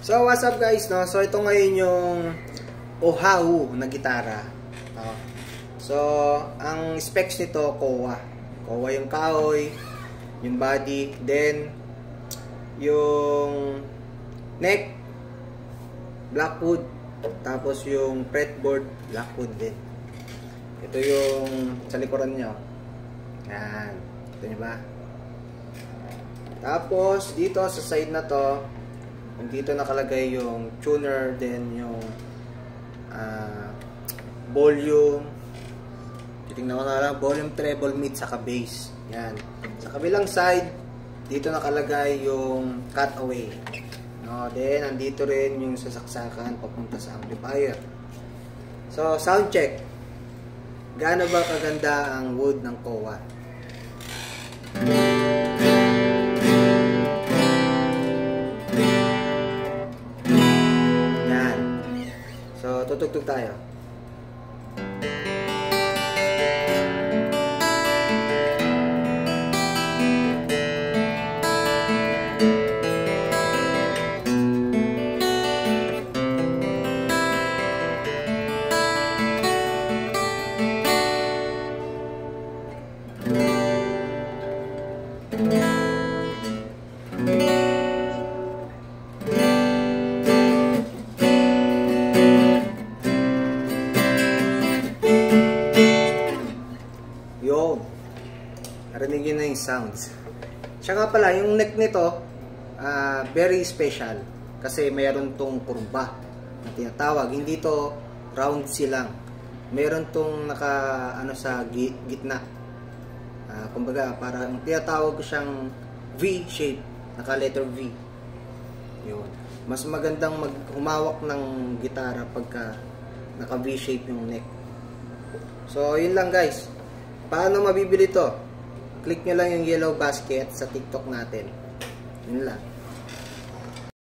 So what's up guys, no? So ito ngayon yung Oahu na gitara. So ang specs nito Kowa. Kowa yung kahoy, yung body, then yung neck blackwood, tapos yung fretboard blackwood din. Ito yung sa likuran nyo. Yan. Ito nyo ba? Tapos dito sa side na to, dito nakalagay yung tuner, then yung volume. Titingnan ko na lang, volume, treble, mid, saka bass. Yan. Sa kabilang side, dito nakalagay yung cutaway. No, then andito rin yung sasaksakan papunta sa amplifier. So, sound check. Gaano ba kaganda ang wood ng Kowa? Yan. So, tutugtog tayo. Yun. Narinig yun na yung sounds. Siya nga pala, yung neck nito, very special. Kasi mayroon tong kurba na tinatawag. Hindi to round silang. Mayroon tong ano sa gitna. Kumbaga, parang tinatawag ko siyang V-shape. Naka-letter V. Yun. Mas magandang humawak ng gitara pagka naka-V-shape yung neck. So, yun lang guys. Paano mabibili to? Click nyo lang yung yellow basket sa TikTok natin. Yun lang.